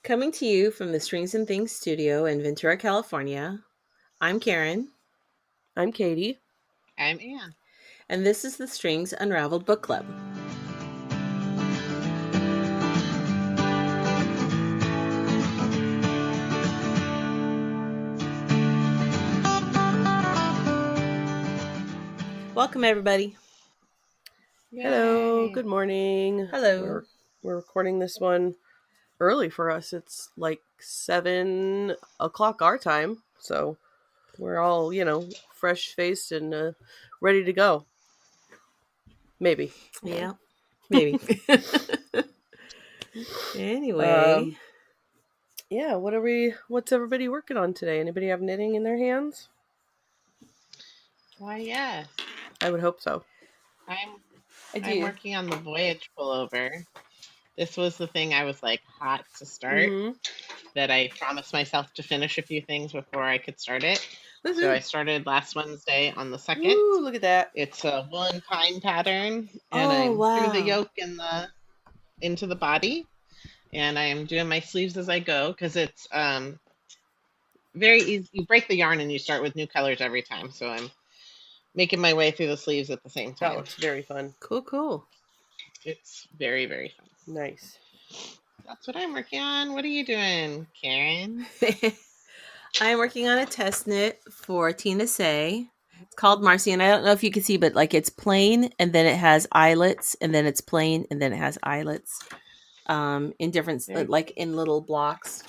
Coming to you from the Strings and Things studio in Ventura, California, I'm Karin. I'm Kaity. I'm Anne. And this is the Strings Unraveled Book Club. Welcome, everybody. Yay. Hello, good morning. Hello. We're recording this one early for us. It's like 7 o'clock our time, so we're all, fresh-faced and ready to go. Maybe. Yeah, maybe. Anyway. Yeah, what's everybody working on today? Anybody have knitting in their hands? Why, yes. I would hope so. I'm working on the Voyage pullover. This was the thing I was hot to start, that I promised myself to finish a few things before I could start it. Woo-hoo. So I started last Wednesday on the 2nd. Ooh, look at that. It's a woolen pine pattern, and I'm through the yoke into the body, and I'm doing my sleeves as I go, because it's very easy. You break the yarn and you start with new colors every time, so I'm making my way through the sleeves at the same time. That looks very fun. Cool. It's very, very fun. Nice. That's what I'm working on. What are you doing, Karin? I'm working on a test knit for Tina Say. It's called Marcy, and I don't know if you can see, but it's plain, and then it has eyelets, and then it's plain, and then it has eyelets in different, in little blocks.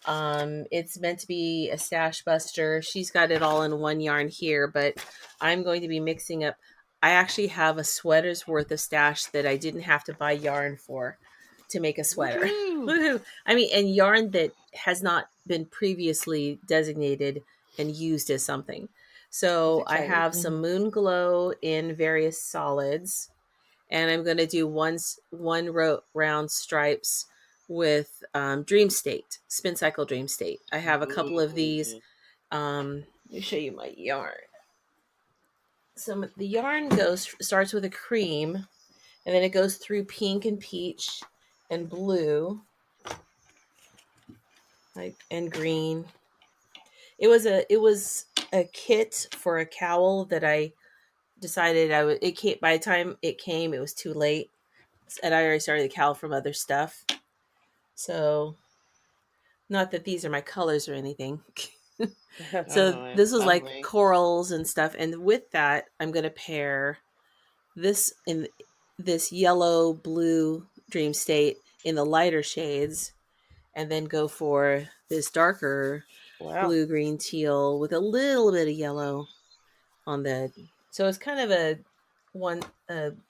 It's meant to be a stash buster. She's got it all in one yarn here, but I'm going to be mixing up. I actually have a sweater's worth of stash that I didn't have to buy yarn for to make a sweater. Woo-hoo. I mean, and yarn that has not been previously designated and used as something. So I have some Moon Glow in various solids, and I'm going to do one round stripes with Dream State, Spin Cycle Dream State. I have a couple of these. Let me show you my yarn. So the yarn starts with a cream, and then it goes through pink and peach and blue, and green. It was a kit for a cowl that I decided it came, by the time it came, it was too late, and I already started the cowl from other stuff. So, not that these are my colors or anything. So this was like corals and stuff, and with that, I'm going to pair this in this yellow blue Dream State in the lighter shades, and then go for this darker blue, green, teal with a little bit of yellow on the. So it's kind of a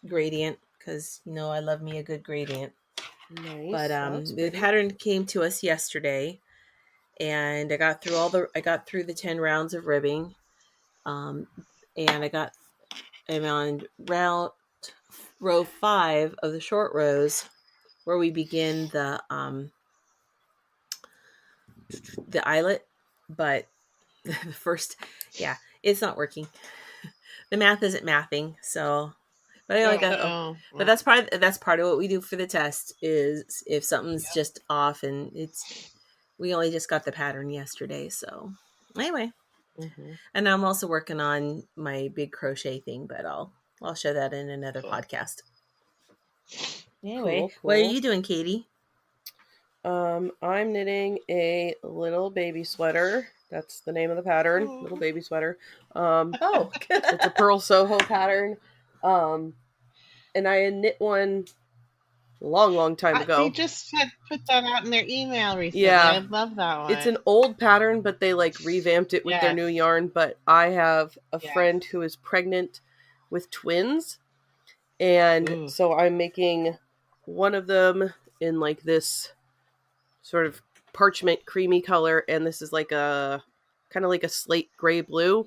gradient, because I love me a good gradient. Nice. But the pattern came to us yesterday, and I got through the 10 rounds of ribbing, and I'm on row 5 of the short rows, where we begin the eyelet, but the first, it's not working. The math isn't mathing, so. But but that's part of what we do for the test, is if something's just off, and we only just got the pattern yesterday. So anyway, and I'm also working on my big crochet thing, but I'll show that in another podcast. Anyway, cool. What are you doing, Kaity? I'm knitting a little baby sweater. That's the name of the pattern, little baby sweater. It's a Pearl Soho pattern. And I had knit one a long time ago. They just had put that out in their email recently. Yeah. I love that one. It's an old pattern, but they revamped it with their new yarn. But I have a friend who is pregnant with twins. And so I'm making one of them in this sort of parchment creamy color. And this is kind of like a slate gray blue.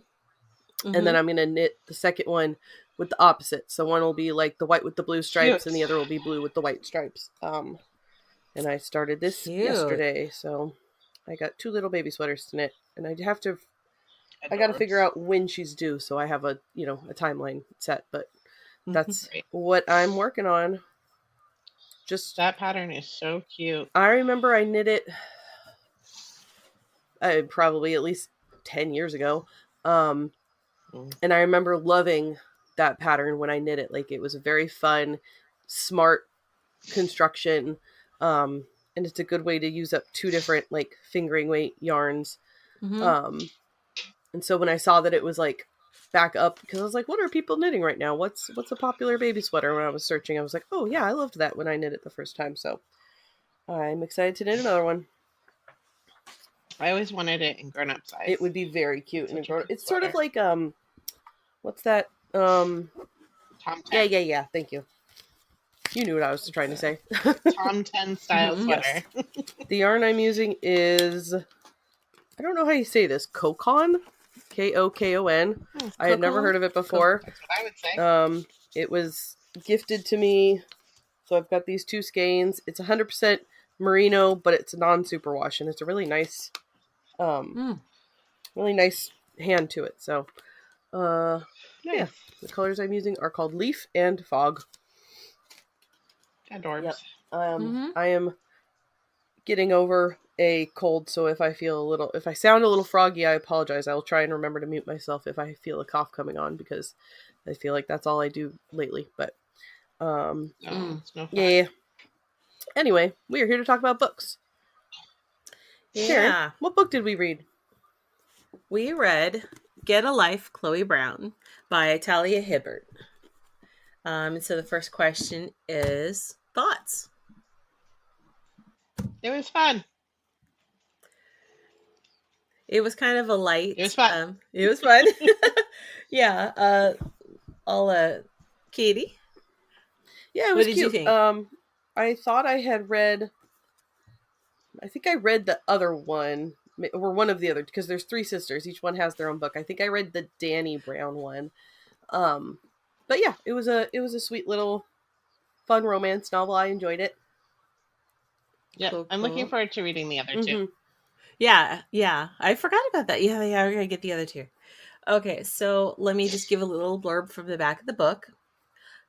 And then I'm going to knit the second one with the opposite. So one will be the white with the blue stripes, and the other will be blue with the white stripes. And I started this yesterday, so I got 2 little baby sweaters to knit, and I got to figure out when she's due, so I have a timeline set, but that's what I'm working on. Just that pattern is so cute. I remember I knit it probably at least 10 years ago. And I remember loving that pattern when I knit it. Like, it was a very fun, smart construction. And it's a good way to use up 2 different like fingering weight yarns. And so when I saw that it was like back up, because I was like, what are people knitting right now? What's a popular baby sweater? When I was searching, I was like, oh yeah, I loved that when I knit it the first time. So I'm excited to knit another one. I always wanted it in grown-up size. It would be very cute. It's sort of like what's that? Tom 10. Yeah. Thank you. You knew what I was trying to say. Tom 10 style sweater. Yes. The yarn I'm using is, I don't know how you say this, Kokon? Kokon. I had never heard of it before. That's what I would say. It was gifted to me. So I've got these 2 skeins. It's 100% merino, but it's non-superwash, and it's a really nice really nice hand to it. So nice. Yeah, the colors I'm using are called Leaf and Fog. Adorbs. Yep. I am getting over a cold, so if I sound a little froggy, I apologize. I will try and remember to mute myself if I feel a cough coming on, because I feel like that's all I do lately. But yeah. Anyway, we are here to talk about books. Yeah. Karin, what book did we read? We read Get a Life, Chloe Brown by Talia Hibbard. So the first question is thoughts. It was fun. It was kind of a light. It was fun. It was fun. Yeah. Kaity. Yeah, it was cute. What did you think? I thought I had read. I think I read the other one, or one of the other, because there's 3 sisters. Each one has their own book. I think I read the Danny Brown one. But yeah, it was a sweet little fun romance novel. I enjoyed it. Yeah, cool. I'm looking forward to reading the other 2. Yeah. I forgot about that. Yeah, we're going to get the other 2. Okay, so let me just give a little blurb from the back of the book.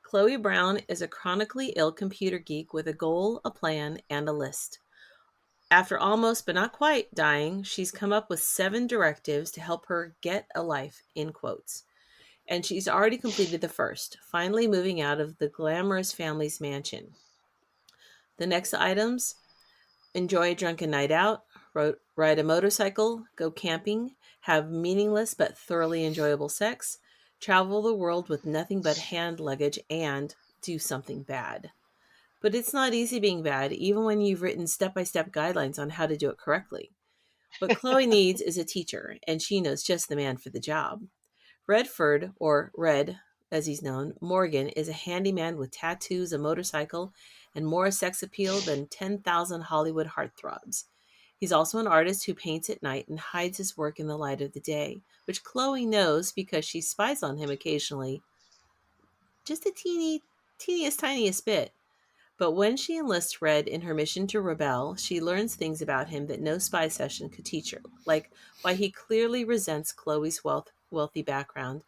Chloe Brown is a chronically ill computer geek with a goal, a plan, and a list. After almost, but not quite, dying, she's come up with 7 directives to help her get a life, in quotes. And she's already completed the first, finally moving out of the glamorous family's mansion. The next items: enjoy a drunken night out, ride a motorcycle, go camping, have meaningless but thoroughly enjoyable sex, travel the world with nothing but hand luggage, and do something bad. But it's not easy being bad, even when you've written step-by-step guidelines on how to do it correctly. What Chloe needs is a teacher, and she knows just the man for the job. Redford, or Red, as he's known, Morgan, is a handyman with tattoos, a motorcycle, and more sex appeal than 10,000 Hollywood heartthrobs. He's also an artist who paints at night and hides his work in the light of the day, which Chloe knows because she spies on him occasionally. Just a tiniest bit. But when she enlists Red in her mission to rebel, she learns things about him that no spy session could teach her, like why he clearly resents Chloe's wealthy background,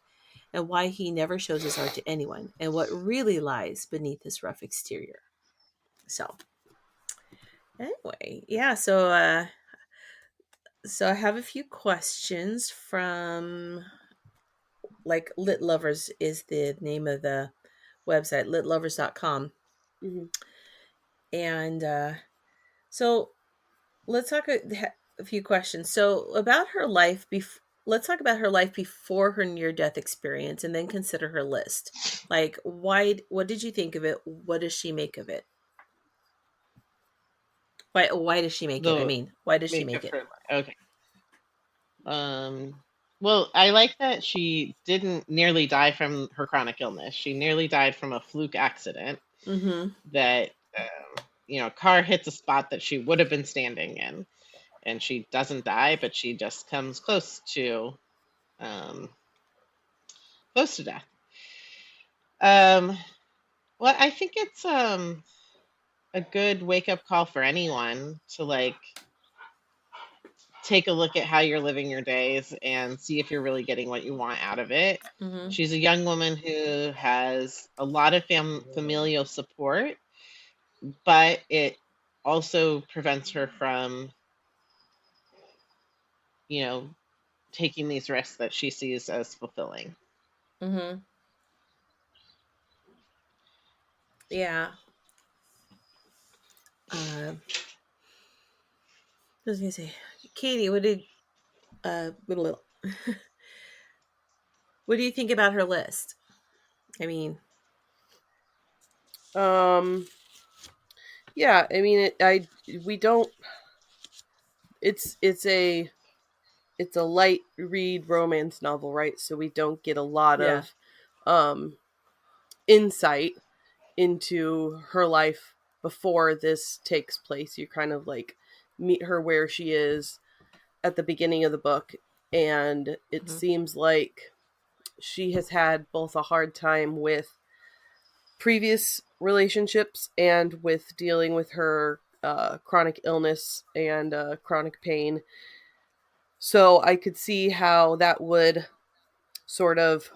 and why he never shows his art to anyone, and what really lies beneath his rough exterior. So, anyway, yeah, so I have a few questions from, like, Lit Lovers is the name of the website, litlovers.com. Mm-hmm. And so let's talk a few questions. So about her life, let's talk about her life before her near-death experience, and then consider her list. Like, what did you think of it? What does she make of it? Why does she make it? I mean, why does she make it? Okay. Well, I like that she didn't nearly die from her chronic illness. She nearly died from a fluke accident. Mm-hmm. That, car hits a spot that she would have been standing in, and she doesn't die, but she just comes close to death. Well, I think it's a good wake-up call for anyone to, like, take a look at how you're living your days and see if you're really getting what you want out of it. Mm-hmm. She's a young woman who has a lot of familial support, but it also prevents her from, taking these risks that she sees as fulfilling. Mm-hmm. Yeah. What was I gonna say? Katie, what do you think about her list? I mean, yeah, I mean, we don't. It's a light read romance novel, right? So we don't get a lot of insight into her life before this takes place. You kind of like meet her where she is at the beginning of the book, and it seems like she has had both a hard time with previous relationships and with dealing with her chronic illness and chronic pain. So I could see how that would sort of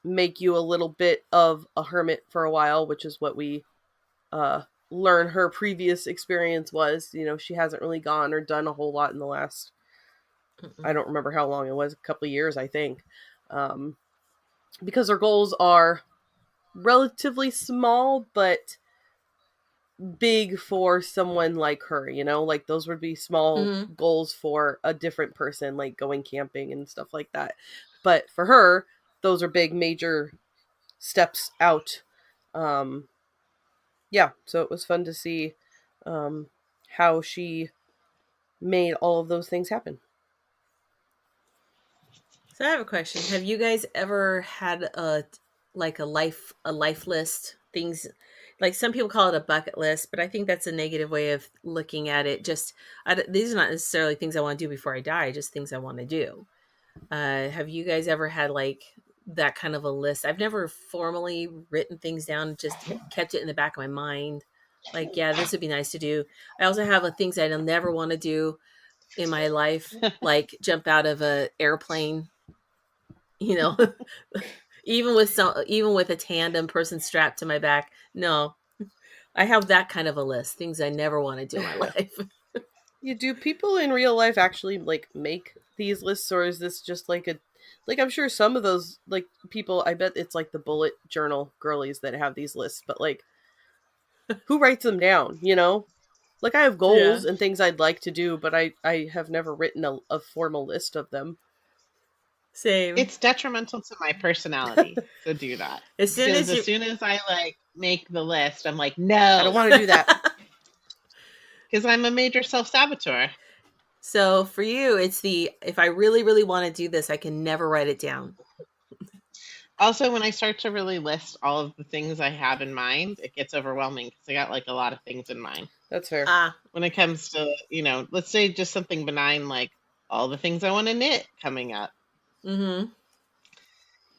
make you a little bit of a hermit for a while, which is what we learn her previous experience was. She hasn't really gone or done a whole lot in the last, I don't remember how long it was, a couple of years, I think. Because her goals are relatively small, but big for someone like her, like those would be small goals for a different person, like going camping and stuff like that. But for her, those are big, major steps out. Yeah, so it was fun to see how she made all of those things happen. So I have a question. Have you guys ever had a life list? Things like some people call it a bucket list, but I think that's a negative way of looking at it. These are not necessarily things I want to do before I die, just things I want to do. Have you guys ever had like that kind of a list? I've never formally written things down, just kept it in the back of my mind. Like, yeah, this would be nice to do. I also have things I'll never want to do in my life, like jump out of an airplane. Even with a tandem person strapped to my back. No, I have that kind of a list. Things I never want to do in my life. Do people in real life actually like make these lists, or is this just like I'm sure some of those like people, I bet it's like the bullet journal girlies that have these lists, but like who writes them down, Like I have goals and things I'd like to do, but I have never written a formal list of them. Same. It's detrimental to my personality to do that. As soon as I like make the list, I'm like, no, I don't want to do that. Because I'm a major self-saboteur. So for you, it's if I really, really want to do this, I can never write it down. Also, when I start to really list all of the things I have in mind, it gets overwhelming because I got like a lot of things in mind. That's fair. When it comes to, let's say just something benign like all the things I want to knit coming up. Mm-hmm.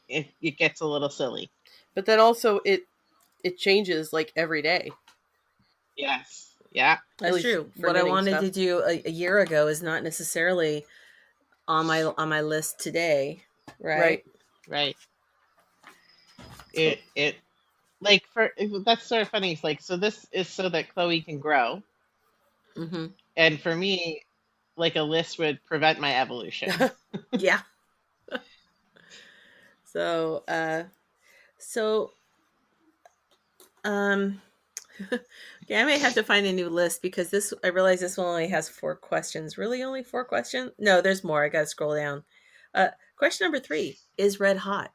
It gets a little silly. But then also it changes like every day. Yes. Yeah. That's true. What I wanted to do a year ago is not necessarily on my list today. Right. It like that's sort of funny. It's like, so this is so that Chloe can grow. Mm-hmm. And for me, like a list would prevent my evolution. Yeah. So, okay, I may have to find a new list because I realize this one only has 4 questions. Really, only 4 questions? No, there's more. I gotta scroll down. Question number 3: is Red hot?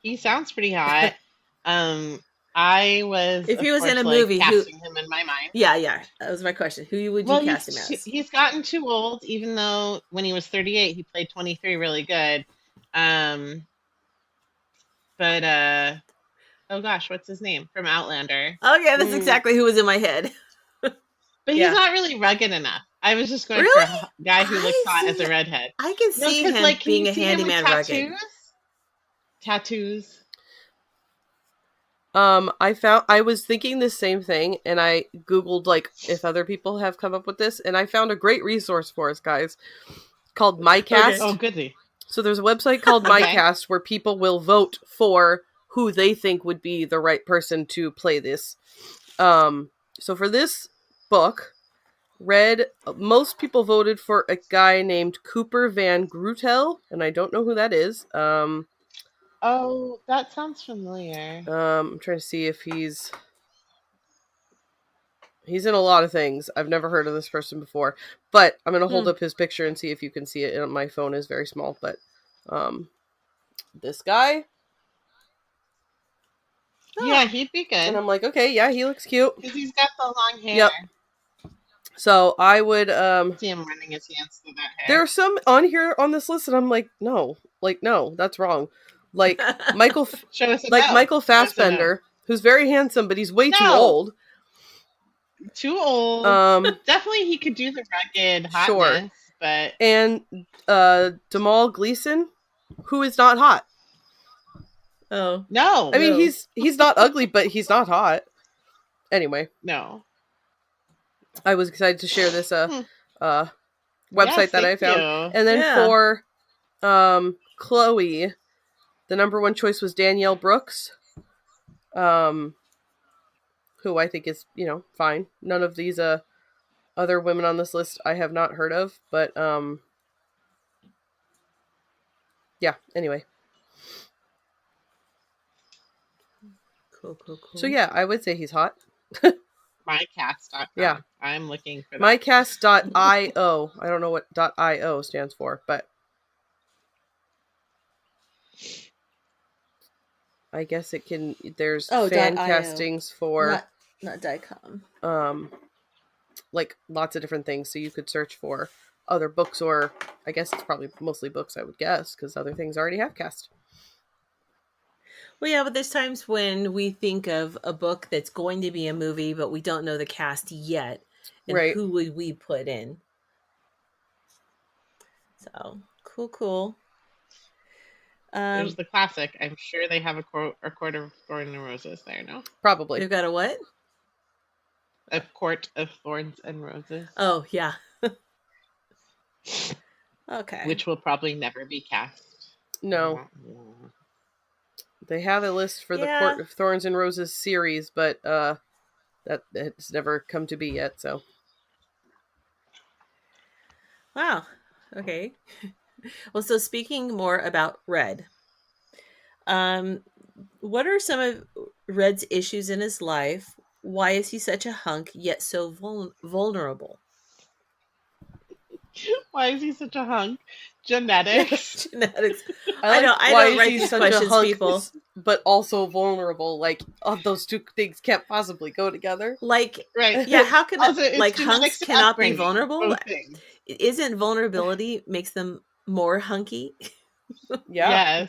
He sounds pretty hot. I was, if he was in a movie, casting him in my mind. Yeah, that was my question. Who would you cast him as? He's gotten too old, even though when he was 38, he played 23 really good. But oh gosh, what's his name from Outlander? Oh yeah, that's exactly who was in my head. But he's not really rugged enough. I was just going for a guy who looks hot as a redhead. I can see him being a handyman rugged. Tattoos. I was thinking the same thing, and I Googled like if other people have come up with this, and I found a great resource for us, guys, called MyCast. Okay. Oh, goodie. So there's a website called MyCast where people will vote for who they think would be the right person to play this. So for this book, most people voted for a guy named Cooper Van Grootel, and I don't know who that is. Oh, that sounds familiar. I'm trying to see if he's in a lot of things. I've never heard of this person before, but I'm going to hold up his picture and see if you can see it. My phone is very small, but this guy. Yeah, he'd be good. And I'm like, okay, yeah, he looks cute. Because he's got the long hair. Yep. So I would see him running his hands through that hair. There are some on here on this list, and I'm like, no, that's wrong. Like Michael, Michael Fassbender, who's very handsome, but he's way too old. Too old. Definitely, he could do the rugged hotness, sure. But and Jamal Gleason, who is not hot. Oh no! I mean, he's not ugly, but he's not hot. Anyway, no. I was excited to share this website that I found, and then for Chloe, the number one choice was Danielle Brooks, who I think is fine. None of these other women on this list I have not heard of, but yeah. Anyway, cool. So yeah, I would say he's hot. MyCast.com. Yeah. I'm looking for that. MyCast.io. I don't know what .io stands for, but I guess it can. There's fan castings for not .com. Like lots of different things. So you could search for other books, or I guess it's probably mostly books. I would guess because other things already have cast. Well, yeah, but there's times when we think of a book that's going to be a movie, but we don't know the cast yet. And right. Who would we put in? So, cool. There's the classic. I'm sure they have a Court of Thorns and Roses there, no? Probably. They've got a what? A Court of Thorns and Roses. Oh, yeah. Okay. Which will probably never be cast. No. They have a list for the Court of Thorns and Roses series, but that has never come to be yet, so. Wow. Okay. Well, so speaking more about Red, what are some of Red's issues in his life? Why is he such a hunk, yet so vulnerable? Why is he such a hunk? Genetics. Genetics. I don't write these questions, people. But also vulnerable. Like, those two things can't possibly go together. Like, right. Yeah, how can also, hunks cannot be vulnerable? Isn't vulnerability makes them more hunky? Yeah.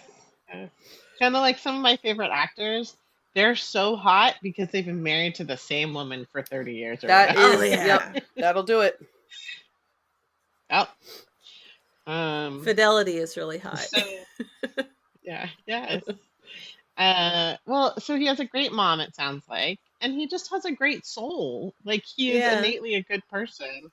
Yes. Kind of like some of my favorite actors. They're so hot because they've been married to the same woman for 30 years. Yep, that'll do it. Yep. Fidelity is really hot. So, yes. Well, so he has a great mom, it sounds like, and he just has a great soul. Like, he is innately a good person.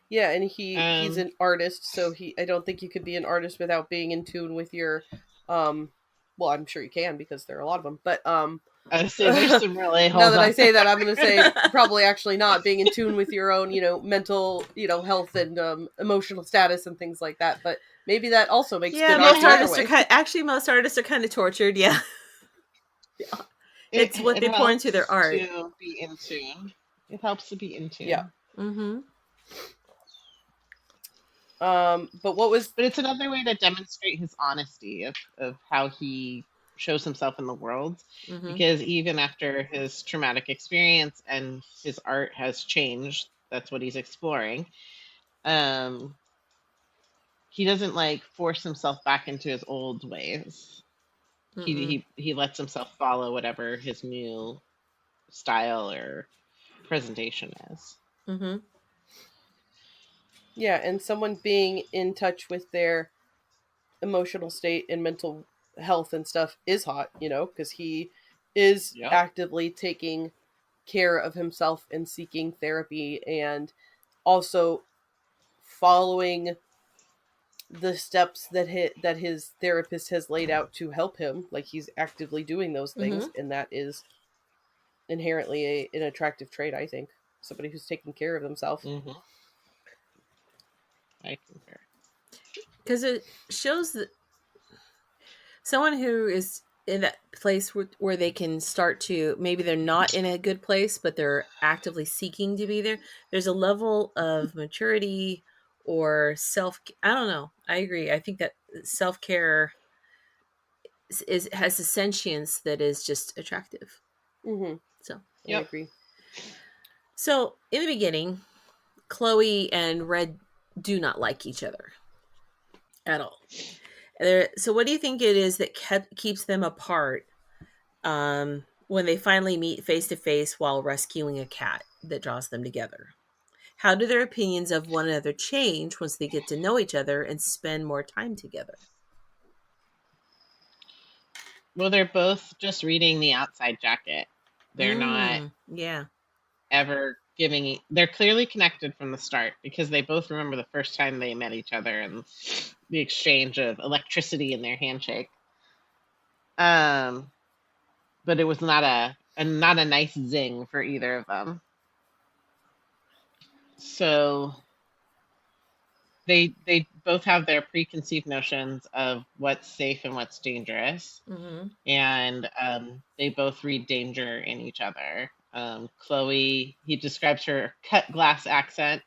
Yeah, and he's an artist, so I don't think you could be an artist without being in tune with your, well, I'm sure you can because there are a lot of them, but I say there's some really. Now that I say that, I'm going to say probably actually not being in tune with your own, mental, health and emotional status and things like that. But maybe that also makes good most artists are most artists are kind of tortured. Yeah, it's what they pour into their art. To be in tune, it helps to be in tune. Yeah. Mm-hmm. But it's another way to demonstrate his honesty of how he shows himself in the world, because even after his traumatic experience and his art has changed, that's what he's exploring. He doesn't force himself back into his old ways. He lets himself follow whatever his new style or presentation is. Mm-hmm. Yeah, and someone being in touch with their emotional state and mental health and stuff is hot, because he is actively taking care of himself and seeking therapy and also following the steps that his therapist has laid out to help him. Like, he's actively doing those things, and that is inherently an attractive trait, I think. Somebody who's taking care of themselves. Mm-hmm. I concur. Because it shows that someone who is in that place where they can start to, maybe they're not in a good place, but they're actively seeking to be there. There's a level of maturity or I don't know. I agree. I think that self-care has a sentience that is just attractive. Mm-hmm. So I agree. So in the beginning, Chloe and Red do not like each other at all. So what do you think it is that keeps them apart when they finally meet face to face while rescuing a cat that draws them together? How do their opinions of one another change once they get to know each other and spend more time together? Well, they're both just reading the outside jacket. They're not ever giving... They're clearly connected from the start because they both remember the first time they met each other and the exchange of electricity in their handshake. But it was not a nice zing for either of them. So they both have their preconceived notions of what's safe and what's dangerous. And they both read danger in each other. Chloe, he describes her cut glass accent.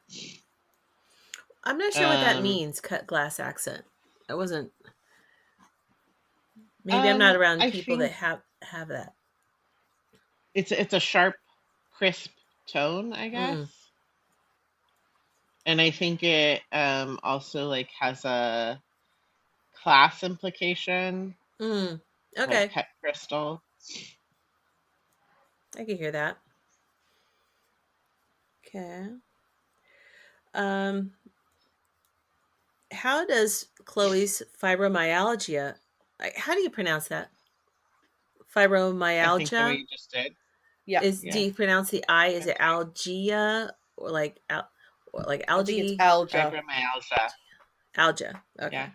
I'm not sure what that means, cut glass accent. I wasn't... Maybe I'm not around people that have that. It's a sharp, crisp tone, I guess. And I think it also like has a class implication. Okay. Like cut crystal. I can hear that. Okay. How does Chloe's fibromyalgia... How do you pronounce that? Fibromyalgia? I think the way you just did. Yeah. Do you pronounce the I? Is it algia or like algae? I think it's algia. Fibromyalgia. Algia. Okay.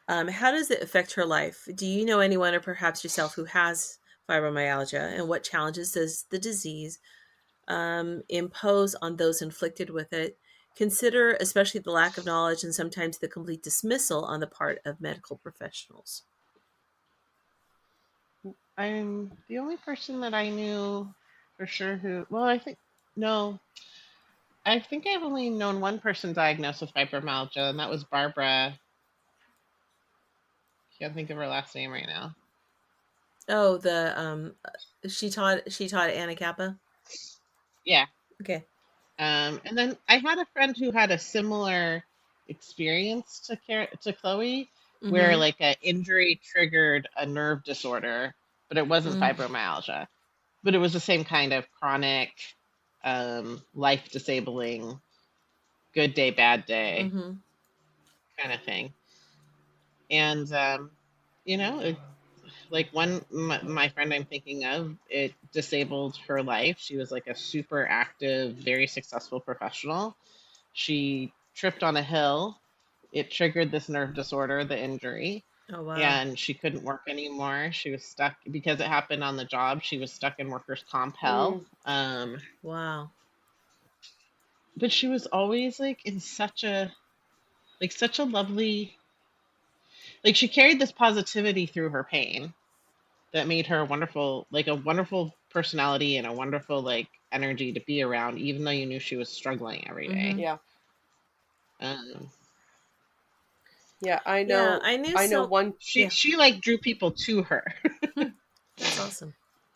Yeah. How does it affect her life? Do you know anyone or perhaps yourself who has fibromyalgia, and what challenges does the disease impose on those inflicted with it? Consider especially the lack of knowledge and sometimes the complete dismissal on the part of medical professionals. I'm the only person that I knew for sure who... Well, I think I've only known one person diagnosed with fibromyalgia, and that was Barbara. Can't think of her last name right now. Oh, she taught at Anna Kappa? Yeah. Okay. And then I had a friend who had a similar experience to Chloe, where like an injury triggered a nerve disorder, but it wasn't fibromyalgia. But it was the same kind of chronic, life disabling, good day, bad day kind of thing. And like my friend I'm thinking of, it disabled her life. She was like a super active, very successful professional. She tripped on a hill. It triggered this nerve disorder, the injury. Oh, wow. And she couldn't work anymore. She was stuck because it happened on the job. She was stuck in workers' comp hell. Wow. But she was always like in such a lovely, like she carried this positivity through her pain that made her a wonderful personality and a wonderful like energy to be around, even though you knew she was struggling every day. Yeah. Yeah, I know. Yeah, I know one. She like drew people to her. That's awesome.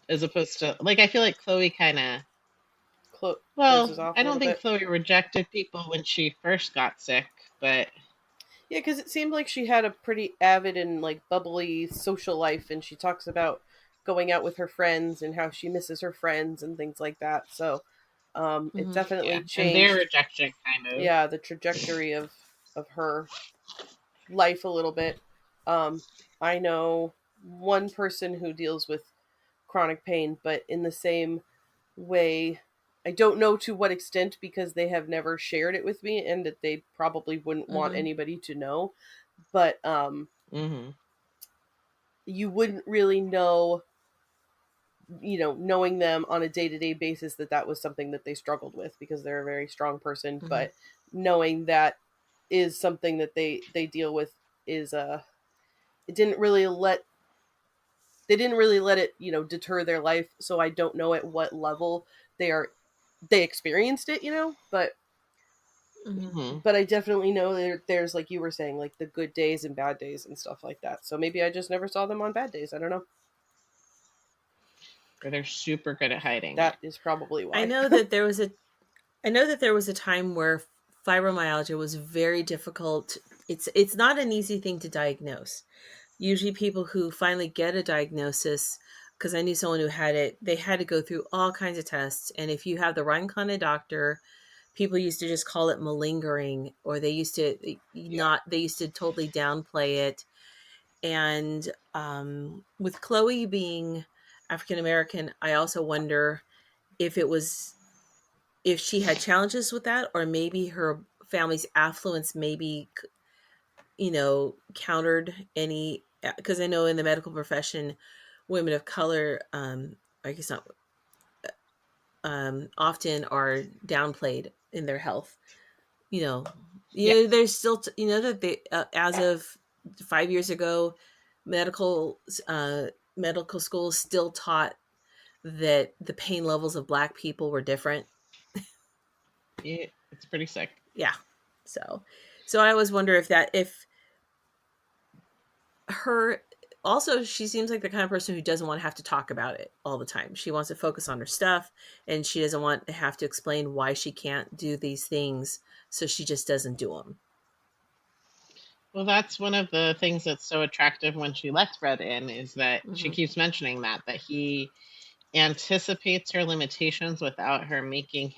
As opposed to like, I feel like Chloe kind of. Well, I don't think Chloe rejected people when she first got sick, but. Yeah, because it seemed like she had a pretty avid and like bubbly social life, and she talks about going out with her friends and how she misses her friends and things like that. So, it definitely changed. And their rejection kind of. Yeah, the trajectory of her life a little bit. I know one person who deals with chronic pain, but in the same way I don't know to what extent, because they have never shared it with me, and that they probably wouldn't want anybody to know. But you wouldn't really know, knowing them on a day-to-day basis, that was something that they struggled with, because they're a very strong person. But knowing that is something that they deal with is they didn't really let it, deter their life. So I don't know at what level they experienced it, but but I definitely know there's, like you were saying, like the good days and bad days and stuff like that. So maybe I just never saw them on bad days. I don't know. Or they're super good at hiding. That is probably why. I know that there was a time where fibromyalgia was very difficult. It's not an easy thing to diagnose. Usually people who finally get a diagnosis, because I knew someone who had it, they had to go through all kinds of tests. And if you have the right kind of doctor, people used to just call it malingering, or they used to totally downplay it. And with Chloe being African American, I also wonder if she had challenges with that, or maybe her family's affluence maybe, countered any, because I know in the medical profession, women of color, I guess not, often are downplayed in their health. There's still, that they, as of 5 years ago, medical schools still taught that the pain levels of Black people were different. Yeah, it's pretty sick. Yeah. So I always wonder if her, also, she seems like the kind of person who doesn't want to have to talk about it all the time. She wants to focus on her stuff, and she doesn't want to have to explain why she can't do these things. So she just doesn't do them. Well, that's one of the things that's so attractive when she lets Fred in, is that she keeps mentioning that he anticipates her limitations without him making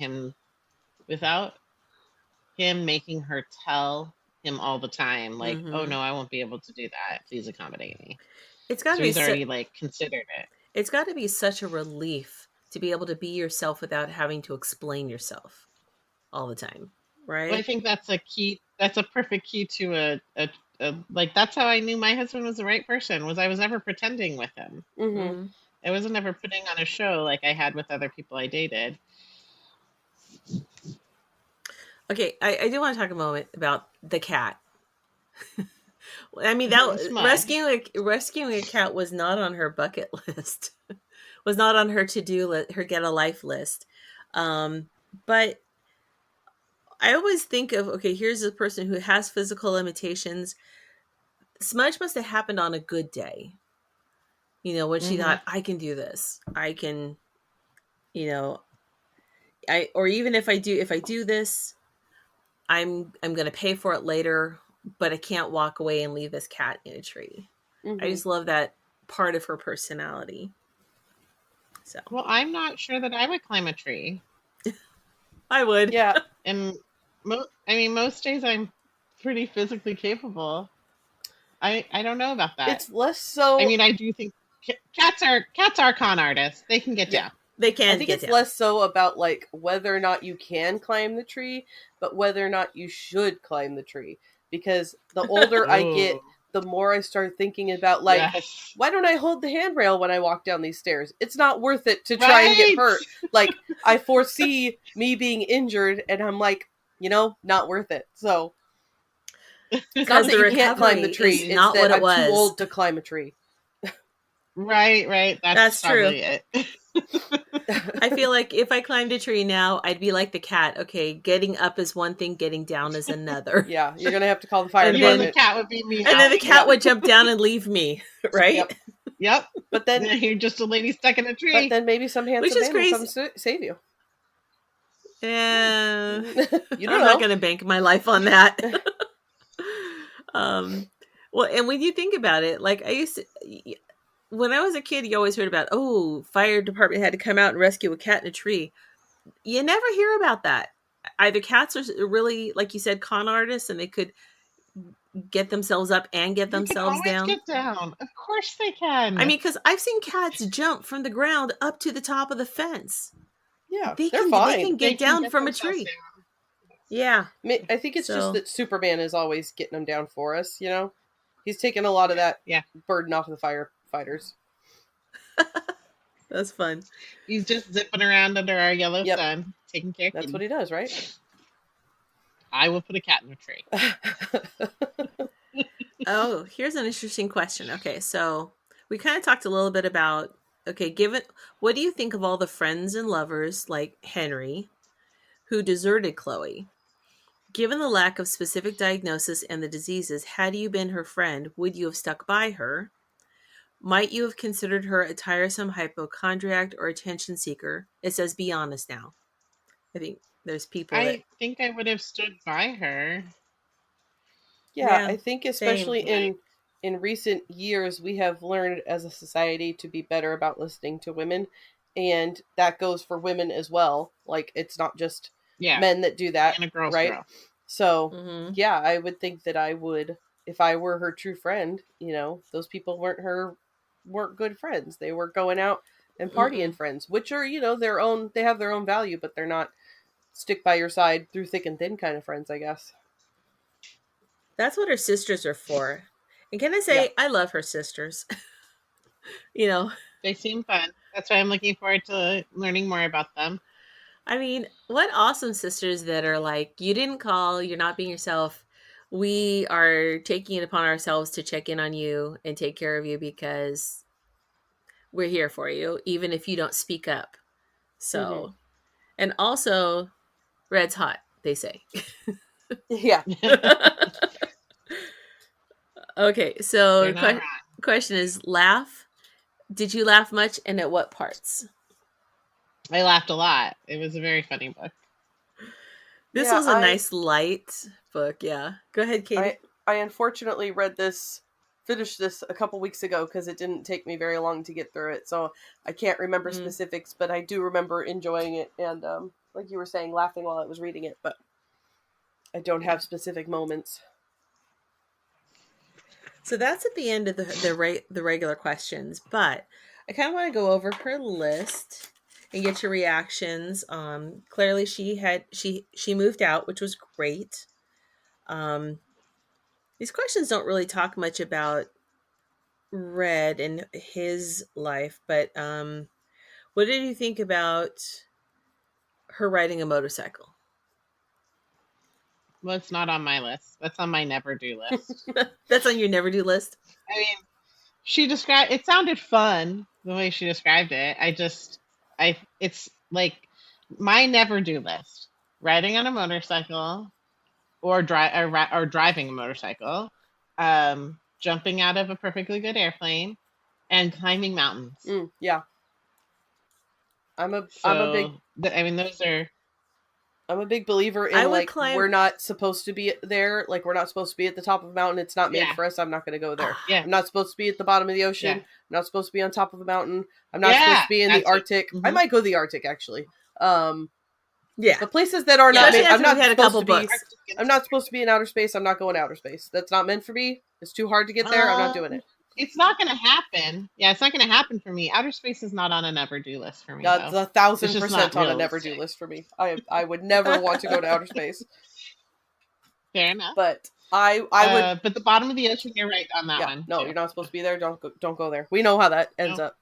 her tell him all the time, like, oh no, I won't be able to do that. Please accommodate me. It's got to be, he's already like considered it. It's got to be such a relief to be able to be yourself without having to explain yourself all the time. Right. Well, I think that's a key. That's a perfect key to a like, that's how I knew my husband was the right person, was I was never pretending with him. I wasn't ever putting on a show like I had with other people I dated. Okay, I do want to talk a moment about the cat. I mean, that rescuing a cat was not on her bucket list. Was not on her to-do list, her get a life list. But I always think of, okay, here's a person who has physical limitations. Smudge must have happened on a good day. When she thought, I can do this. I can, or even if I do this, I'm going to pay for it later, but I can't walk away and leave this cat in a tree. I just love that part of her personality. So, well, I'm not sure that I would climb a tree. I would. Yeah. And most days I'm pretty physically capable. I don't know about that. It's less so. I mean, I do think cats are con artists. They can get down. They can. I think it's less so about like whether or not you can climb the tree, but whether or not you should climb the tree. Because the older I get, the more I start thinking about like, why don't I hold the handrail when I walk down these stairs? It's not worth it to try and get hurt. Like, I foresee me being injured, and I'm like, not worth it. So it's not that you can't climb the tree. It's not that I'm too old to climb a tree. Right. That's true. It. I feel like if I climbed a tree now, I'd be like the cat. Okay, getting up is one thing, getting down is another. Yeah, you're gonna have to call the fire department. And the cat would be me. And then the cat would jump down and leave me, right? Yep. But then you're just a lady stuck in a tree. But then maybe some handsome man will come save you. Yeah, you don't I'm not gonna bank my life on that. Well, and when you think about it, like when I was a kid, you always heard about, fire department had to come out and rescue a cat in a tree. You never hear about that. Either cats are really, like you said, con artists, and they could get themselves up and get themselves down. Get down. Of course they can. I mean, because I've seen cats jump from the ground up to the top of the fence. Yeah, they're fine. They can get down from a tree. Down. Yeah. I think it's just that Superman is always getting them down for us, you know? He's taking a lot of that burden off of the firefighters. That's fun. He's just zipping around under our yellow sun, taking care of That's what he does, right? I will put a cat in a tree. Oh, here's an interesting question. Okay, so we kind of talked a little bit about, what do you think of all the friends and lovers like Henry who deserted Chloe? Given the lack of specific diagnosis and the diseases, had you been her friend, would you have stuck by her? Might you have considered her a tiresome hypochondriac or attention seeker? It says, be honest now. I think there's people I think I would have stood by her. Yeah, I think especially in recent years, we have learned as a society to be better about listening to women. And that goes for women as well. Like, it's not just men that do that, and a girl's right? girl. So, I would think that I would, if I were her true friend, you know, those people weren't good friends. They were going out and partying friends, which are, you know, they have their own value, but they're not stick by your side through thick and thin kind of friends, I guess. That's what her sisters are for. And can I say, I love her sisters. You know, they seem fun. That's why I'm looking forward to learning more about them. I mean, what awesome sisters that are like, you didn't call, you're not being yourself. We are taking it upon ourselves to check in on you and take care of you because we're here for you, even if you don't speak up. So, and also, Red's hot, they say. Yeah. Okay, so question is, laugh. Did you laugh much, and at what parts? I laughed a lot. It was a very funny book. This was a nice light book. Yeah, go ahead, Katie. I unfortunately finished this a couple weeks ago because it didn't take me very long to get through it, so I can't remember specifics, but I do remember enjoying it and like you were saying, laughing while I was reading it, but I don't have specific moments. So that's at the end of the regular questions, but I kind of want to go over her list and get your reactions. Clearly she moved out, which was great. These questions don't really talk much about Red and his life, but what did you think about her riding a motorcycle? Well, it's not on my list. That's on my never do list. That's on your never do list? I mean, it sounded fun the way she described it. It's like my never do list: riding on a motorcycle, or driving a motorcycle, jumping out of a perfectly good airplane, and climbing mountains. Yeah, I'm a big believer in we're not supposed to be there. Like, we're not supposed to be at the top of a mountain. It's not made for us. I'm not going to go there. I'm not supposed to be at the bottom of the ocean. I'm not supposed to be on top of a mountain. I'm not supposed to be in the Arctic. I might go to the Arctic, actually. The places that are not made, I'm not supposed to be in outer space. I'm not going to outer space. That's not meant for me. It's too hard to get there. I'm not doing it. It's not going to happen. Yeah, it's not going to happen for me. Outer space is not on a never do list for me. That's 1,000% on a never do list for me. I would never want to go to outer space. Fair enough. But I would. But the bottom of the ocean, you're right on that one. No, you're not supposed to be there. Don't go there. We know how that ends up.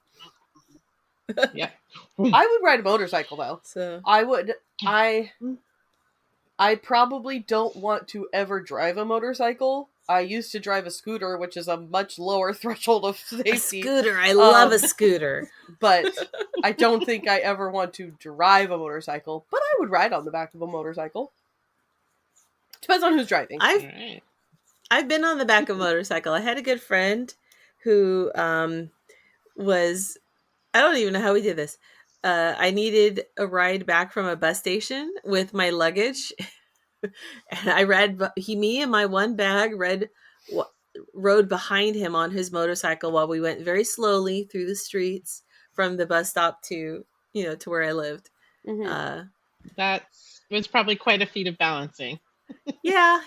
Yeah. I would ride a motorcycle though. So I would. I probably don't want to ever drive a motorcycle. I used to drive a scooter, which is a much lower threshold of safety. A scooter. I love a scooter. But I don't think I ever want to drive a motorcycle. But I would ride on the back of a motorcycle. Depends on who's driving. I've been on the back of a motorcycle. I had a good friend who was... I don't even know how we did this. I needed a ride back from a bus station with my luggage. And me and my one bag rode behind him on his motorcycle while we went very slowly through the streets from the bus stop to where I lived. That was probably quite a feat of balancing. Yeah.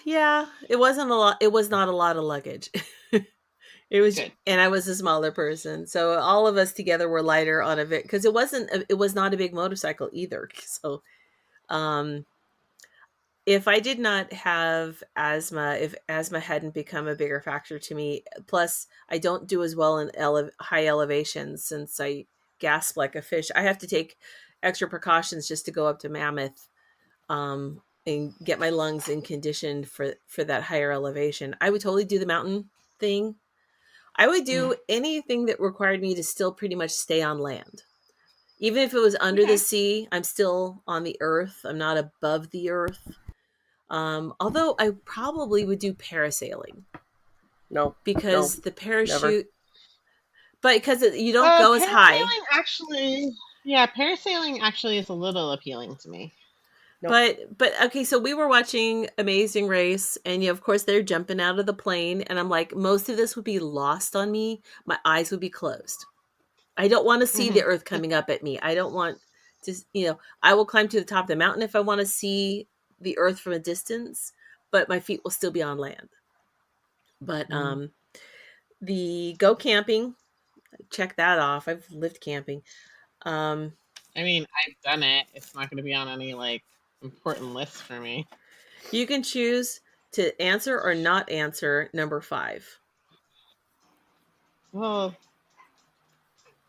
It wasn't a lot. It was not a lot of luggage. It was, Good. and I was a smaller person, so all of us together were lighter on a bit because it was not a big motorcycle either. So, if I did not have asthma, if asthma hadn't become a bigger factor to me, plus I don't do as well in high elevations since I gasp like a fish. I have to take extra precautions just to go up to Mammoth, and get my lungs in condition for that higher elevation. I would totally do the mountain thing. I would do anything that required me to still pretty much stay on land. Even if it was under the sea, I'm still on the earth. I'm not above the earth. Although I probably would do parasailing. No. Because the parachute... Never. But because you don't go as high. Parasailing actually is a little appealing to me. Nope. But okay, so we were watching Amazing Race, and of course they're jumping out of the plane, and I'm like, most of this would be lost on me. My eyes would be closed. I don't want to see the earth coming up at me. I don't want to, I will climb to the top of the mountain if I want to see the earth from a distance, but my feet will still be on land. But the go camping, check that off. I've lived camping. I mean, I've done it. It's not going to be on any important list for me. You can choose to answer or not answer number 5. Well,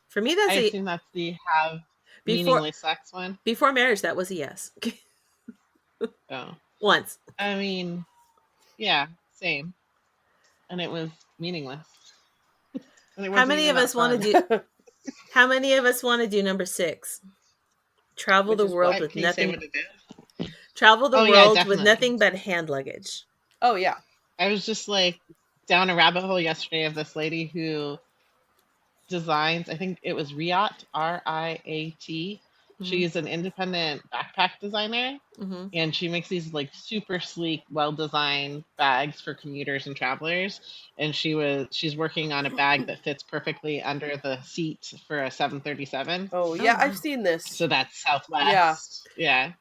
for me, that's I assume that's the have meaningless sex one. Before marriage, that was a yes. Oh, once. I mean, yeah, same, and it was meaningless. How many of us want to do? How many of us want to do number 6? Travel the world with nothing. Travel the world with nothing but hand luggage. Oh yeah. I was just down a rabbit hole yesterday of this lady who designs, I think it was Riat, R-I-A-T. She's an independent backpack designer, and she makes these super sleek, well-designed bags for commuters and travelers. And she's working on a bag that fits perfectly under the seat for a 737. Oh yeah, I've seen this. So that's Southwest. Yeah.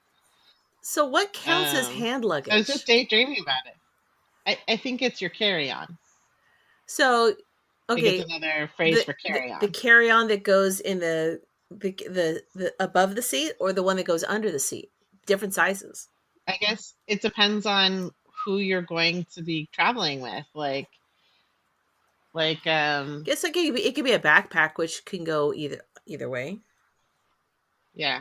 So what counts as hand luggage? I was just daydreaming about it. I think it's your carry-on. So, okay, it's another phrase for carry-on. The carry-on that goes in the above the seat, or the one that goes under the seat? Different sizes. I guess it depends on who you're going to be traveling with. Guess it could be a backpack, which can go either way. Yeah,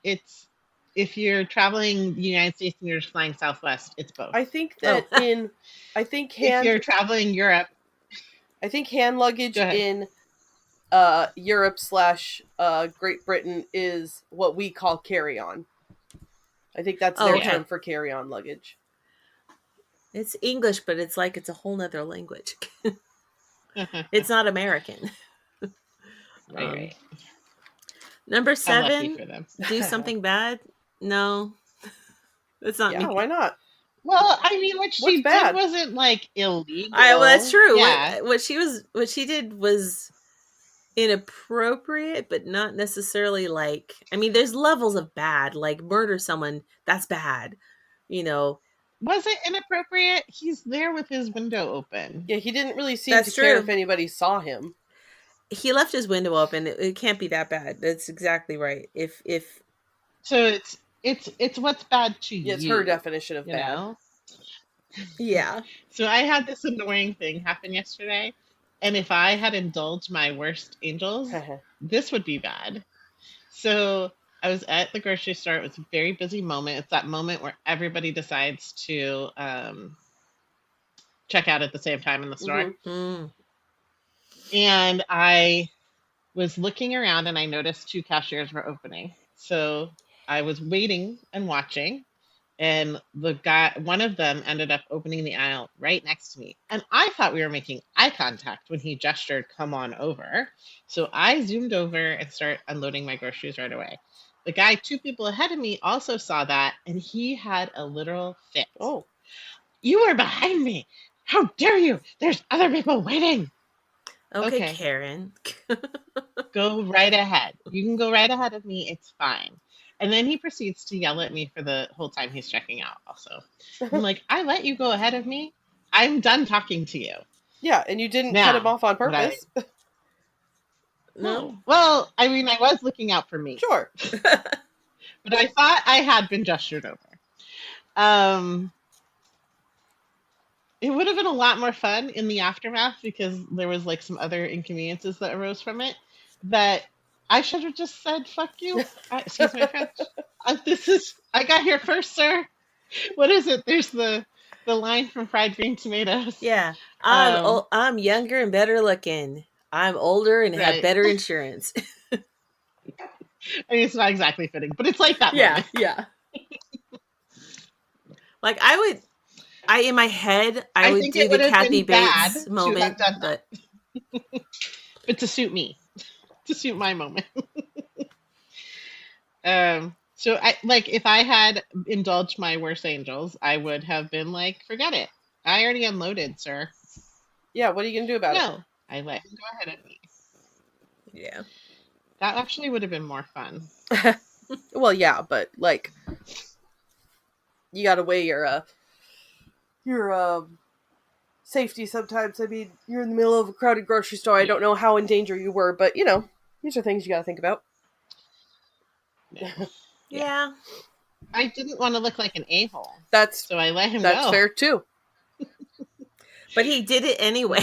it's if you're traveling the United States and you're just flying Southwest, it's both. I think that if you're traveling Europe, I think hand luggage in Europe / Great Britain is what we call carry-on. I think that's their term for carry-on luggage. It's English, but it's a whole nother language. It's not American. Right. Number 7, do something bad? No. That's not me. Why not? Well, I mean, what she did wasn't illegal. Well, that's true. Yeah. What she did was inappropriate, but not necessarily I mean, there's levels of bad. Murder someone, that's bad. Was it inappropriate? He's there with his window open. Yeah, he didn't really seem to care if anybody saw him. He left his window open. It can't be that bad. That's exactly right. If so, it's what's bad to you. It's her definition of bad. Know? Yeah. So I had this annoying thing happen yesterday, and if I had indulged my worst angels, this would be bad. So I was at the grocery store. It was a very busy moment. It's that moment where everybody decides to check out at the same time in the store. And I was looking around, and I noticed 2 cashiers were opening. So I was waiting and watching, and one of them ended up opening the aisle right next to me. And I thought we were making eye contact when he gestured, "Come on over." So I zoomed over and started unloading my groceries right away. The guy 2 people ahead of me also saw that, and he had a literal fit. Oh. "You were behind me. How dare you? There's other people waiting." Okay. Karin. Go right ahead. You can go right ahead of me. It's fine. And then he proceeds to yell at me for the whole time he's checking out also. I'm like, I let you go ahead of me. I'm done talking to you. Yeah, and you didn't cut him off on purpose. No. Well, I mean, I was looking out for me. Sure. But I thought I had been gestured over. It would have been a lot more fun in the aftermath because there was like some other inconveniences that arose from it. That I should have just said, fuck you. Excuse my French. I got here first, sir. What is it? There's the line from Fried Green Tomatoes. Yeah. I'm younger and better looking. I'm older and have better insurance. I mean, it's not exactly fitting, but it's like that. Yeah, yeah. Like in my head, I would do the Kathy Bates moment, but to suit me, to suit my moment. So if I had indulged my worst angels, I would have been like, forget it. I already unloaded, sir. Yeah, what are you gonna do about it? No, I let him go ahead of me. Yeah. That actually would have been more fun. Well, yeah, but like, you gotta weigh your safety sometimes. I mean, you're in the middle of a crowded grocery store. I don't know how in danger you were, but these are things you gotta think about. Yeah. I didn't want to look like an a-hole. So I let him go. That's fair too. But he did it anyway.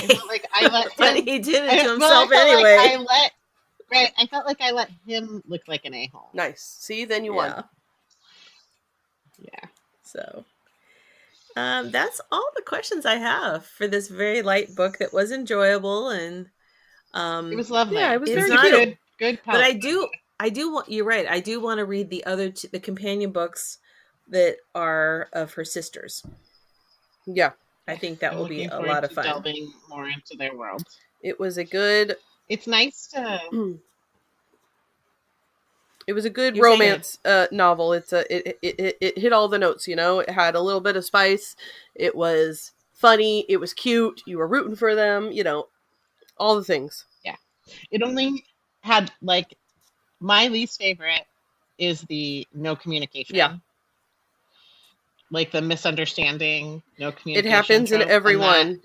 But he did it to himself anyway. I felt like I let him look like an a-hole. Nice. See, then you won. Yeah. So, that's all the questions I have for this very light book that was enjoyable and it was lovely. Yeah, it was very cute. Good. But I do want. You're right. I do want to read the other the companion books that are of her sisters. Yeah. I think that will be a lot of fun. Delving more into their world. It was a good. It's nice to. It was a good romance novel. It hit all the notes. It had a little bit of spice. It was funny. It was cute. You were rooting for them. All the things. Yeah. It only had my least favorite is the no communication. Yeah. Like the misunderstanding, no communication. It happens in everyone.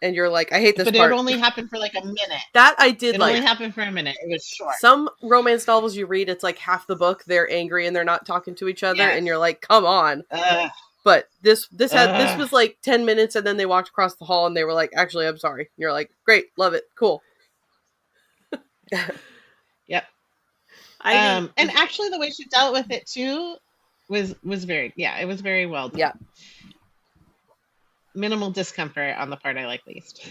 And you're like, I hate this part. But it only happened for a minute. That I did It only happened for a minute. It was short. Some romance novels you read, it's like half the book, they're angry and they're not talking to each other. Yes. And you're like, come on. But this was 10 minutes and then they walked across the hall and they were like, actually, I'm sorry. And you're like, great, love it, cool. Yep. And actually the way she dealt with it too was very, it was very well done. Yeah. Minimal discomfort on the part I like least.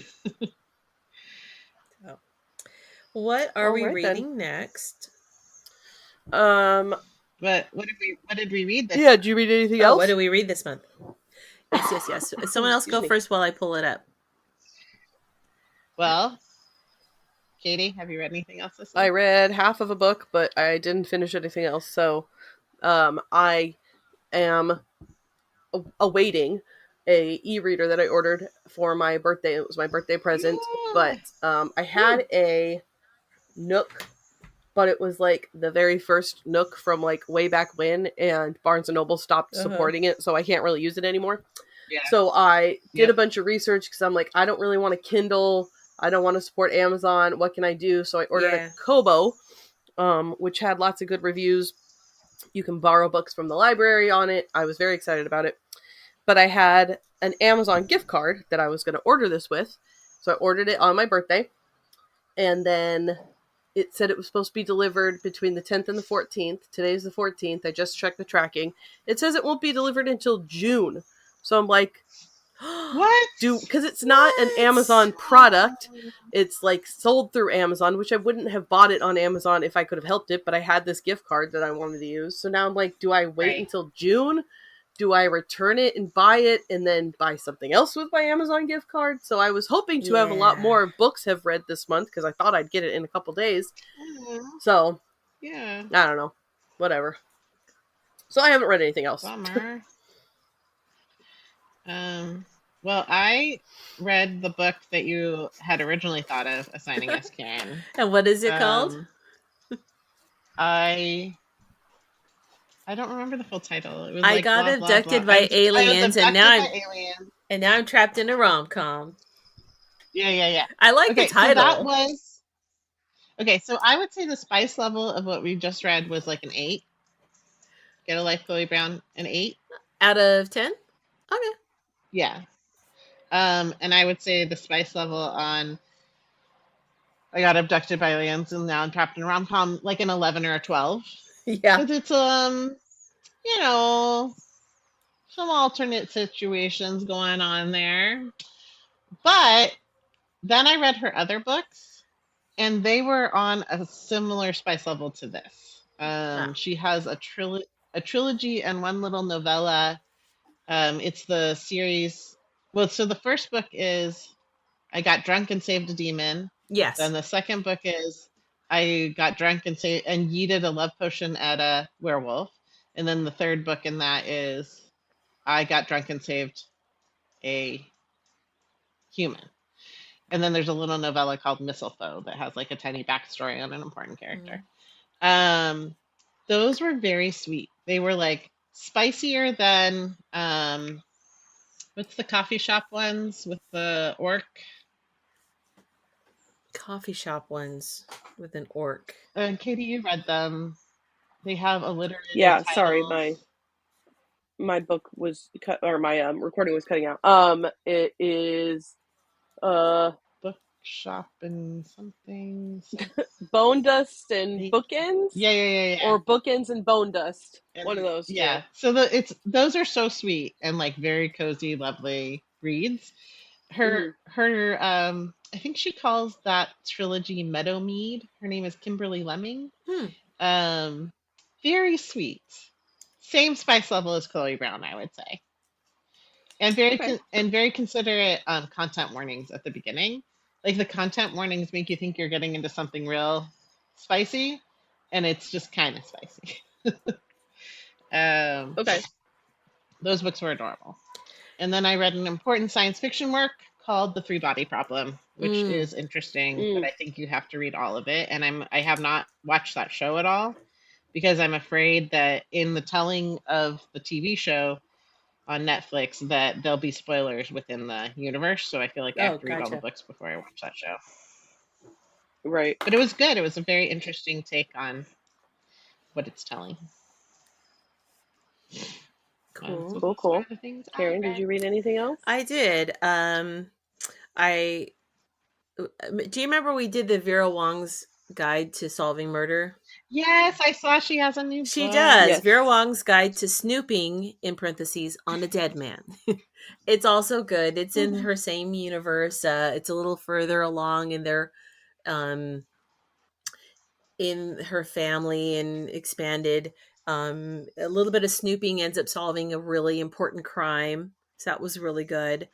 What are we reading next? What did we read this? Yeah, did you read anything else? What did we read this month? Yes. Someone else go first while I pull it up. Well, Katie, have you read anything else this month? I read half of a book, but I didn't finish anything else. So, I am awaiting a e-reader that I ordered for my birthday. It was my birthday present. Ooh. But I had a Nook, but it was the very first Nook from way back when, and Barnes & Noble stopped supporting it, so I can't really use it anymore. Yeah. So I did a bunch of research because I'm like, I don't really want a Kindle. I don't want to support Amazon. What can I do? So I ordered a Kobo, which had lots of good reviews. You can borrow books from the library on it. I was very excited about it. But I had an Amazon gift card that I was going to order this with. So I ordered it on my birthday. And then it said it was supposed to be delivered between the 10th and the 14th. Today's the 14th. I just checked the tracking. It says it won't be delivered until June. So I'm like, what? Because it's not an Amazon product. It's sold through Amazon, which I wouldn't have bought it on Amazon if I could have helped it. But I had this gift card that I wanted to use. So now I'm like, do I wait until June? Do I return it and buy it and then buy something else with my Amazon gift card? So I was hoping to have a lot more books have read this month because I thought I'd get it in a couple days. So, I don't know. Whatever. So I haven't read anything else. Bummer. Well, I read the book that you had originally thought of assigning us, Karin. And what is it called? I don't remember the full title. It was I got abducted by aliens, and now I'm trapped in a rom-com. Yeah. I like the title. So that was okay. So I would say the spice level of what we just read was like an 8. Get a Life, Chloe Brown, an 8 out of 10. Okay. Yeah. And I would say the spice level on I Got Abducted by Aliens and Now I'm Trapped in a Rom-Com like an 11 or a 12. Yeah. Because it's you know, some alternate situations going on there. But then I read her other books, and they were on a similar spice level to this. She has a trilogy and one little novella. It's the series. Well, so the first book is I Got Drunk and Saved a Demon. Yes. Then the second book is I got drunk and yeeted a love potion at a werewolf. And then the third book in that is I got drunk and saved a human. And then there's a little novella called Mistletoe that has like a tiny backstory on an important character. Those were very sweet. They were like spicier than what's the coffee shop ones with the orc? Coffee shop ones with an orc. Katie, you read them. They have alliterated Yeah, titles. sorry, my book was cut, or my recording was cutting out. It is Bookshop and something. Bone Dust and Bookends. Yeah. Or Bookends and Bone Dust. One of those. Yeah. So those are so sweet and like very cozy, lovely reads. Her I think she calls that trilogy Meadowmead. Her name is Kimberly Lemming. Very sweet. Same spice level as Chloe Brown, I would say. And very considerate content warnings at the beginning. Like the content warnings make you think you're getting into something real spicy, and it's just kind of spicy. Okay. Those books were adorable. And then I read an important science fiction work called The Three Body Problem, which is interesting, but I think you have to read all of it. And I have not watched that show at all because I'm afraid that in the telling of the TV show on Netflix that there'll be spoilers within the universe. So I feel like I have to read all the books before I watch that show. Right. But it was good. It was a very interesting take on what it's telling. Cool. Karin, did you read anything else? I did. Do you remember we did the Vera Wong's Guide to Solving Murder? Yes, I saw she has a new book. She does. Yes. Vera Wong's Guide to Snooping, in parentheses, on a Dead Man. It's also good. It's in her same universe. It's a little further along in their in her family and expanded. A little bit of snooping ends up solving a really important crime. So that was really good.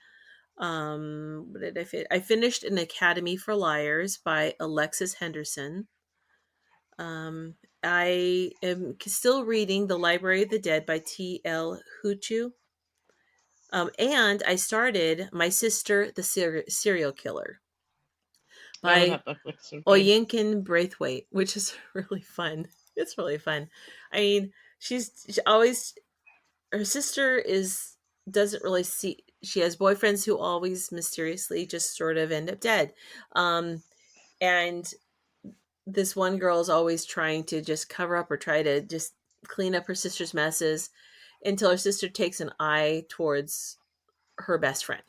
What did I finished An Academy for Liars by Alexis Henderson. I am still reading The Library of the Dead by T.L. Huchu. And I started My Sister, the Serial Killer by Oyinkan Braithwaite, which is really fun. It's really fun. I mean, her sister doesn't really see, she has boyfriends who always mysteriously just sort of end up dead. And this one girl is always trying to just cover up or try to just clean up her sister's messes until her sister takes an eye towards her best friend.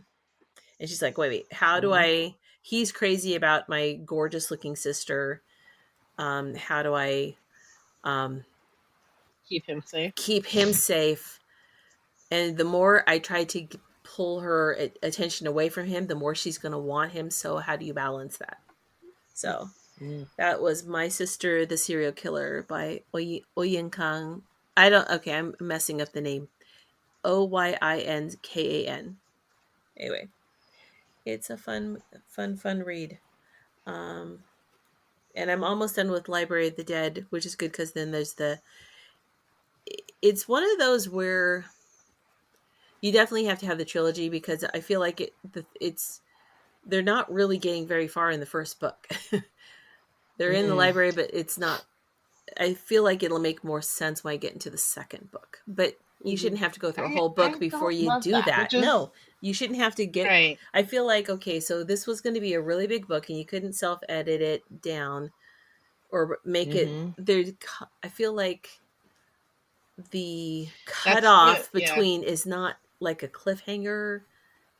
And she's like, wait, how do he's crazy about my gorgeous looking sister. How do I keep him safe? And the more I try to pull her attention away from him, the more she's going to want him. So how do you balance that? So that was My Sister, the Serial Killer by Oyinkan. I'm messing up the name. Oyinkan. Anyway, it's a fun read. And I'm almost done with Library of the Dead, which is good because then there's it's one of those where you definitely have to have the trilogy because I feel like they're not really getting very far in the first book. They're in the library, but it's not. I feel like it'll make more sense when I get into the second book. But You shouldn't have to go through a whole book before you do that. No, you shouldn't have to get. Right. I feel like, okay, so this was going to be a really big book, and you couldn't self-edit it down or make it. I feel like the cutoff between is not like a cliffhanger.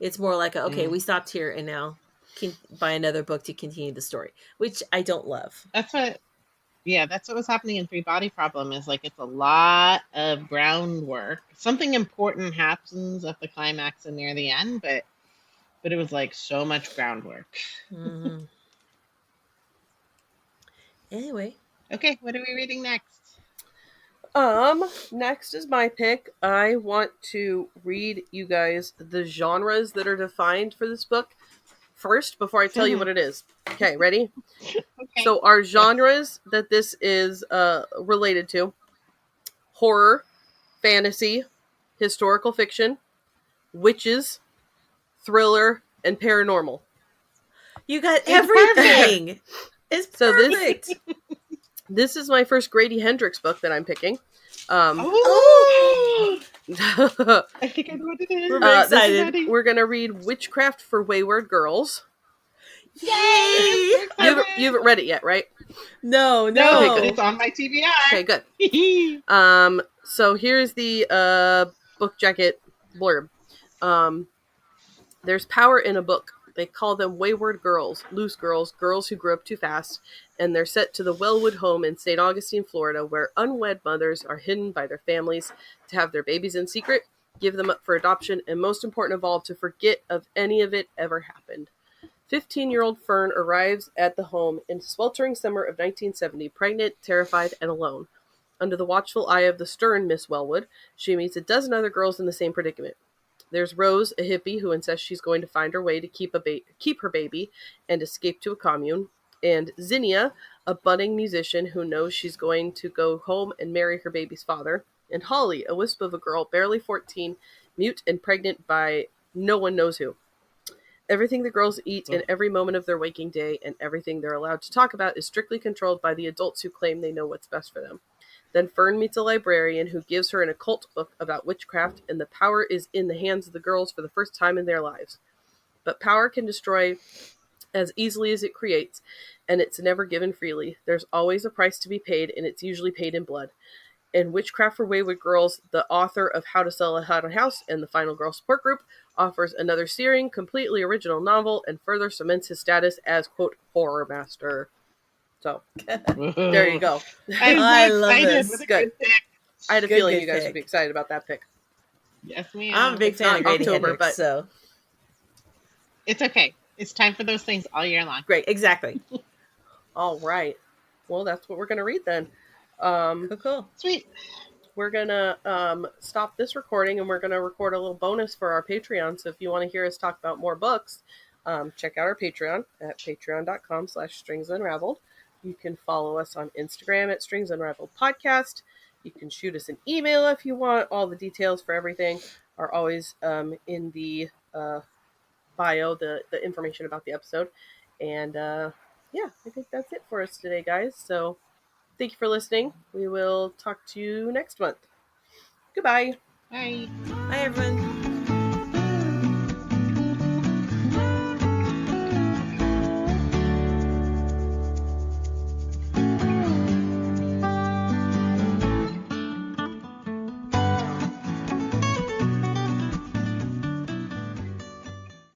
It's more like, okay, we stopped here, and now can buy another book to continue the story, which I don't love. That's what was happening in Three Body Problem. Is like it's a lot of groundwork. Something important happens at the climax and near the end, but it was like so much groundwork. Mm-hmm. Anyway, okay, what are we reading next? Next is my pick. I want to read you guys the genres that are defined for this book first before I tell you what it is. Okay, ready? Okay. So our genres that this is related to: horror, fantasy, historical fiction, witches, thriller, and paranormal. You got everything. It's perfect. So this is my first Grady Hendrix book that I'm picking. I think I know what it is. We're very excited. We're going to read Witchcraft for Wayward Girls. Yay! You haven't read it yet, right? No. Okay, it's on my TBR. Okay, good. So here's the book jacket blurb. There's power in a book. They call them wayward girls, loose girls, girls who grew up too fast, and they're set to the Wellwood home in St. Augustine, Florida, where unwed mothers are hidden by their families to have their babies in secret, give them up for adoption, and most important of all, to forget of any of it ever happened. 15-year-old Fern arrives at the home in the sweltering summer of 1970, pregnant, terrified, and alone. Under the watchful eye of the stern Miss Wellwood, she meets a dozen other girls in the same predicament. There's Rose, a hippie who insists she's going to find her way to keep her baby and escape to a commune. And Zinnia, a budding musician who knows she's going to go home and marry her baby's father. And Holly, a wisp of a girl, barely 14, mute and pregnant by no one knows who. Everything the girls eat in every moment of their waking day and everything they're allowed to talk about is strictly controlled by the adults who claim they know what's best for them. Then Fern meets a librarian who gives her an occult book about witchcraft, and the power is in the hands of the girls for the first time in their lives. But power can destroy as easily as it creates, and it's never given freely. There's always a price to be paid, and it's usually paid in blood. In Witchcraft for Wayward Girls, the author of How to Sell a Haunted House and the Final Girl Support Group offers another searing, completely original novel and further cements his status as, quote, horror master. So, there you go. I love this. Good. I had a feeling you guys would be excited about that pick. Yes, ma'am. I'm a big fan of Grady Hendrix, but so it's okay. It's time for those things all year long. Great, exactly. All right. Well, that's what we're going to read then. Cool. Sweet. We're going to stop this recording, and we're going to record a little bonus for our Patreon. So if you want to hear us talk about more books, check out our Patreon at patreon.com/stringsunraveled. You can follow us on Instagram at Strings Unraveled Podcast. You can shoot us an email if you want. All the details for everything are always in the bio, the information about the episode. And I think that's it for us today, guys. So thank you for listening. We will talk to you next month. Goodbye. Bye. Bye, everyone.